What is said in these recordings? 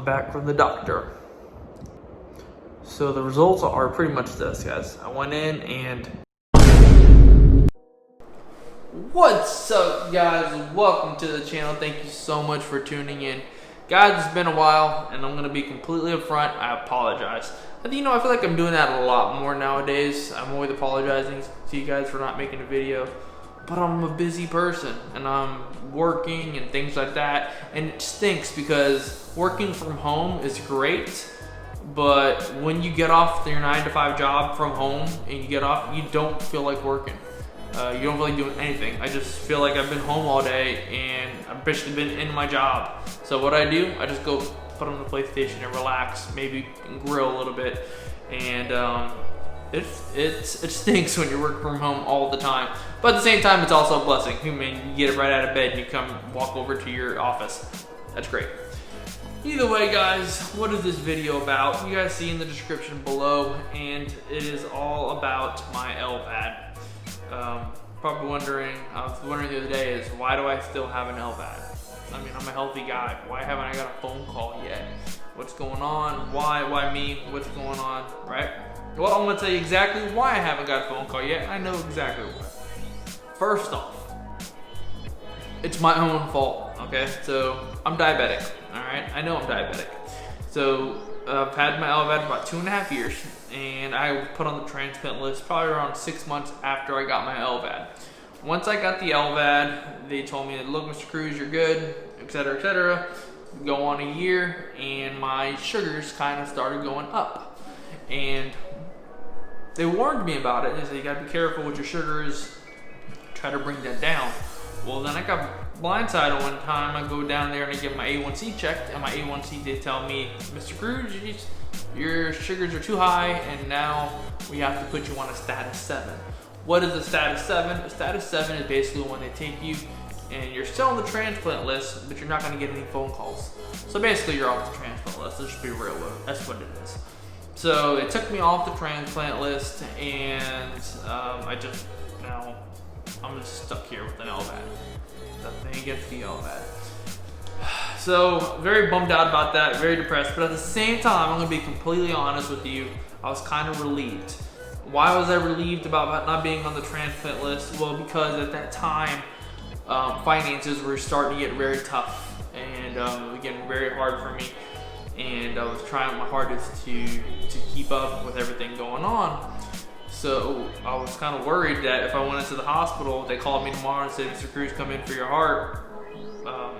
I'm back from the doctor. So the results are pretty much this, guys. I went in and... What's up, guys? Welcome to the channel. Thank you so much for tuning in. Guys, it's been a while, and I'm going to be completely upfront. I apologize. I feel like I'm doing that a lot more nowadays. I'm always apologizing to you guys for not making a video. But I'm a busy person, and I'm working and things like that. And it stinks because working from home is great. But when you get off your 9-to-5 job from home and you get off, you don't feel like working. You don't feel like doing anything. I just feel like I've been home all day and I've basically been in my job. So what I do, I just go put on the PlayStation and relax, maybe grill a little bit. And it stinks when you work from home all the time. But at the same time, it's also a blessing. I mean, you get it right out of bed and you come walk over to your office. That's great. Either way, guys, what is this video about? You guys see in the description below, and it is all about my LVAD. Probably wondering, I was wondering the other day, is why do I still have an LVAD? I mean, I'm a healthy guy. Why haven't I got a phone call yet? What's going on? Why me? What's going on, right? Well, I'm gonna tell you exactly why I haven't got a phone call yet. I know exactly why. First off, it's my own fault, okay? So, I'm diabetic, all right? I know I'm diabetic. So, I've had my LVAD for about 2.5 years, and I was put on the transplant list probably around 6 months after I got my LVAD. Once I got the LVAD, they told me, look, Mr. Cruz, you're good, etc., etc. Go on a year, and my sugars kind of started going up. And they warned me about it. They said, you gotta be careful with your sugars, try to bring that down. Well, then I got blindsided one time. I go down there and I get my A1C checked, and my A1C, they tell me, Mr. Cruz, your sugars are too high, and now we have to put you on a status 7. What is a status 7? A status 7 is basically when they take you and you're still on the transplant list, but you're not gonna get any phone calls. So basically you're off the transplant list. Let's just be real with it. That's what it is. So it took me off the transplant list, and I'm just stuck here with an LVAD. Nothing against the LVAD. So, very bummed out about that, very depressed, but at the same time, I'm gonna be completely honest with you, I was kind of relieved. Why was I relieved about not being on the transplant list? Well, because at that time, finances were starting to get very tough, and it was getting very hard for me, and I was trying my hardest to keep up with everything going on. So I was kind of worried that if I went into the hospital, they called me tomorrow and said, Mr. Cruz, come in for your heart.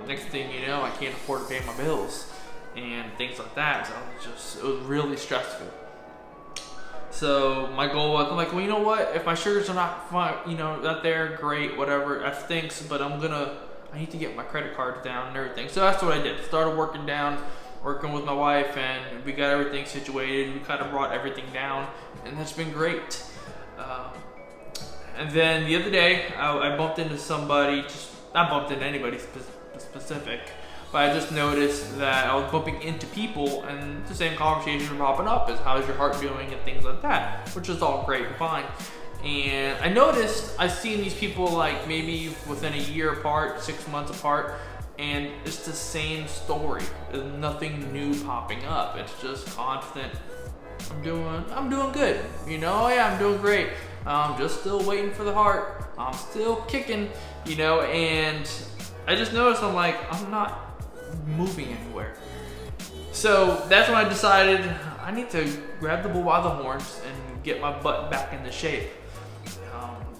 Next thing you know, I can't afford to pay my bills and things like that. So it was really stressful. So my goal was, I'm like, well, you know what? If my sugars are not fine, not there, great, whatever, that stinks, but I need to get my credit cards down and everything. So that's what I did. Started working with my wife, and we got everything situated. We kind of brought everything down, and that's been great. And then the other day, I bumped into somebody, not bumped into anybody specific, but I just noticed that I was bumping into people, and the same conversations were popping up as how's your heart doing and things like that, which is all great and fine. And I noticed I've seen these people like maybe within a year apart, 6 months apart, and it's the same story. There's nothing new popping up. It's just constant. I'm doing good. Yeah, I'm doing great. I'm just still waiting for the heart. I'm still kicking, and I just noticed I'm not moving anywhere. So that's when I decided I need to grab the bull by the horns and get my butt back into shape.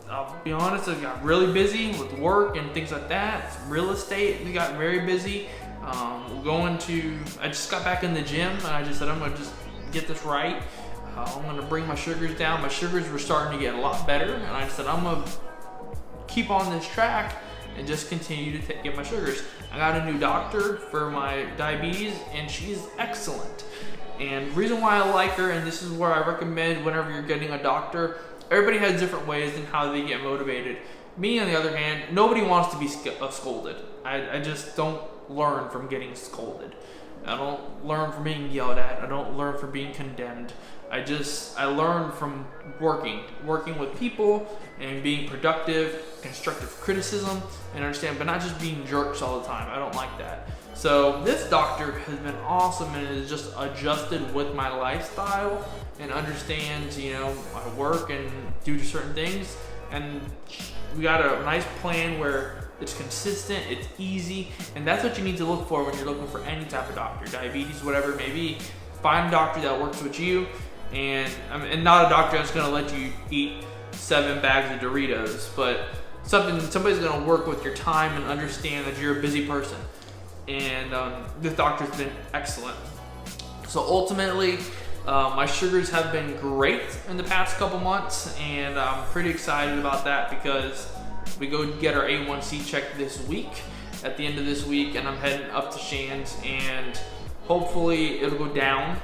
I'll be honest, I got really busy with work and things like that. Real estate, we got very busy. I just got back in the gym, and I just said, I'm gonna just get this right. I'm gonna bring my sugars down. My sugars were starting to get a lot better, and I said, I'm gonna keep on this track and just continue to get my sugars. I got a new doctor for my diabetes, and she's excellent. And the reason why I like her, and this is where I recommend whenever you're getting a doctor, everybody has different ways in how they get motivated. Me, on the other hand, nobody wants to be scolded. I just don't learn from getting scolded. I don't learn from being yelled at. I don't learn from being condemned. I learn from working with people and being productive, constructive criticism, and understand, but not just being jerks all the time. I don't like that. So this doctor has been awesome and has just adjusted with my lifestyle and understands, you know, I work and do certain things, and we got a nice plan where it's consistent, it's easy, and that's what you need to look for when you're looking for any type of doctor, diabetes, whatever it may be. Find a doctor that works with you, and not a doctor that's gonna let you eat 7 bags of Doritos, but somebody's gonna work with your time and understand that you're a busy person. And this doctor's been excellent. So ultimately, my sugars have been great in the past couple months, and I'm pretty excited about that because we go get our A1C checked this week, at the end of this week, and I'm heading up to Shands, and hopefully it'll go down.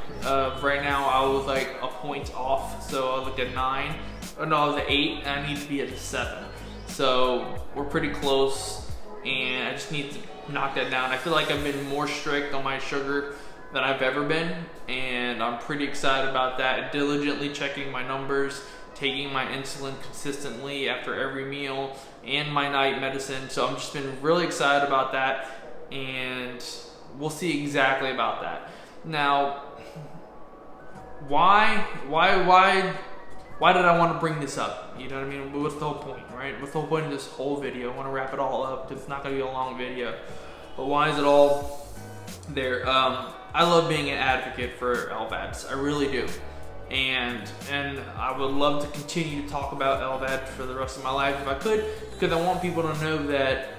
Right now I was like a point off, so I looked at 9. Oh no, I was at 8, and I need to be at 7. So we're pretty close, and I just need to knock that down. I feel like I've been more strict on my sugar than I've ever been, and I'm pretty excited about that. Diligently checking my numbers, taking my insulin consistently after every meal, and my night medicine. So I'm just been really excited about that, and we'll see exactly about that. Now, why did I want to bring this up? You know what I mean? What's the whole point, right? What's the whole point of this whole video? I want to wrap it all up because it's not going to be a long video. But why is it all there? I love being an advocate for LVADs. I really do. And I would love to continue to talk about LVAD for the rest of my life if I could, because I want people to know that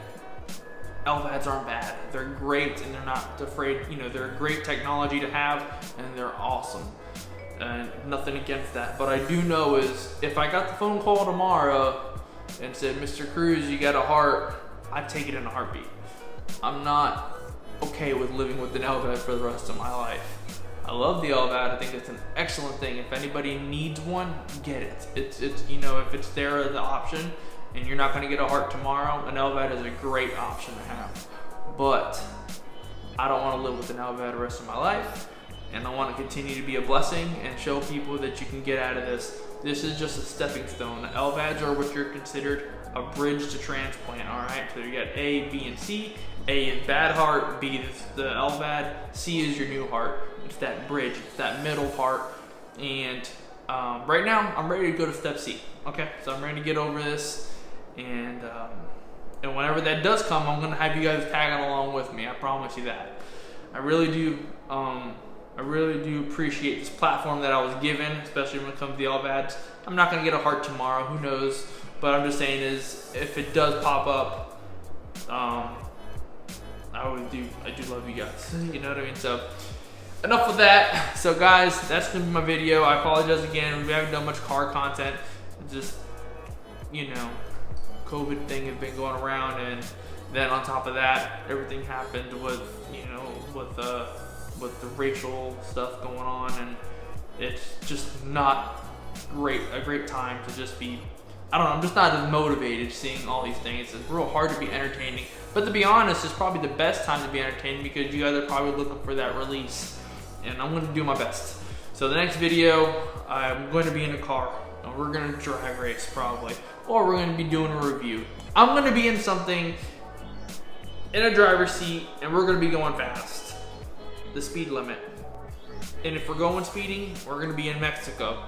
LVADs aren't bad. They're great, and they're not afraid. You know, they're a great technology to have, and they're awesome. And nothing against that. But I do know is if I got the phone call tomorrow and said, Mr. Cruz, you got a heart, I'd take it in a heartbeat. I'm not okay with living with an LVAD for the rest of my life. I love the LVAD. I think it's an excellent thing. If anybody needs one, get it. It's you know, if it's there as an option and you're not going to get a heart tomorrow, an LVAD is a great option to have. But I don't want to live with an LVAD the rest of my life, and I want to continue to be a blessing and show people that you can get out of this. This is just a stepping stone. LVADs are what you're considered a bridge to transplant, all right? So you got A, B, and C. A is bad heart, B is the LVAD, C is your new heart. It's that bridge, it's that middle part. And right now, I'm ready to go to step C, okay? So I'm ready to get over this, and whenever that does come, I'm gonna have you guys tagging along with me, I promise you that. I really do appreciate this platform that I was given, especially when it comes to the LVADs. I'm not gonna get a heart tomorrow, who knows? But I'm just saying is, if it does pop up, I do love you guys. You know what I mean? So enough with that. So guys, that's gonna be my video. I apologize again. We haven't done much car content. Just, you know, COVID thing has been going around, and then on top of that, everything happened with, you know, with the racial stuff going on, and it's just not a great time to just be, I don't know, I'm just not as motivated seeing all these things. It's real hard to be entertaining. But to be honest, it's probably the best time to be entertaining because you guys are probably looking for that release. And I'm gonna do my best. So the next video, I'm going to be in a car, and we're gonna drag race probably. Or we're gonna be doing a review. I'm gonna be in something, in a driver's seat, and we're gonna be going fast. The speed limit. And if we're going speeding, we're gonna be in Mexico.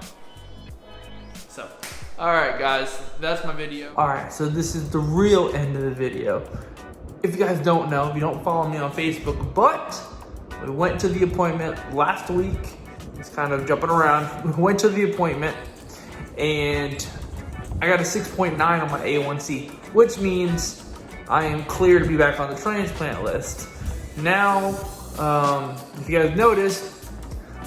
So, alright guys, that's my video. Alright, so this is the real end of the video. If you guys don't know, if you don't follow me on Facebook, but we went to the appointment last week. It's kind of jumping around. We went to the appointment, and I got a 6.9 on my A1C, which means I am clear to be back on the transplant list. Now, if you guys noticed,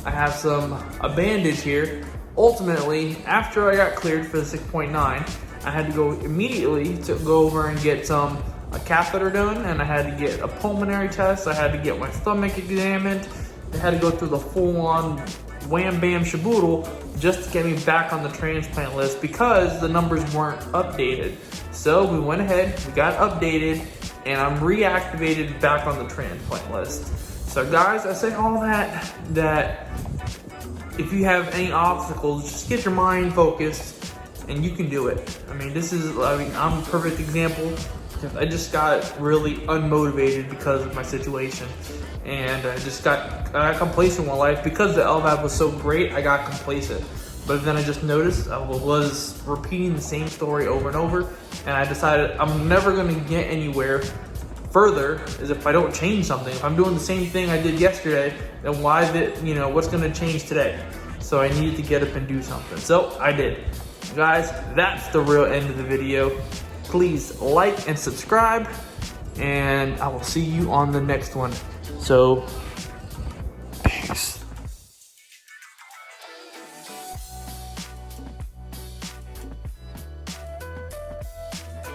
I have a bandage here. Ultimately, after I got cleared for the 6.9, I had to go immediately to go over and get a catheter done, and I had to get a pulmonary test. I had to get my stomach examined. I had to go through the full-on wham bam shaboodle just to get me back on the transplant list because the numbers weren't updated. So we went ahead, we got updated, and I'm reactivated back on the transplant list. So guys, I say all that if you have any obstacles, just get your mind focused and you can do it. I mean, I'm a perfect example. I just got really unmotivated because of my situation. And I got complacent with life. Because the LVAD was so great, I got complacent. But then I just noticed I was repeating the same story over and over. And I decided I'm never gonna get anywhere further is if I don't change something. If I'm doing the same thing I did yesterday, then what's gonna change today? So I needed to get up and do something. So I did. Guys, that's the real end of the video. Please like and subscribe, and I will see you on the next one. So, peace.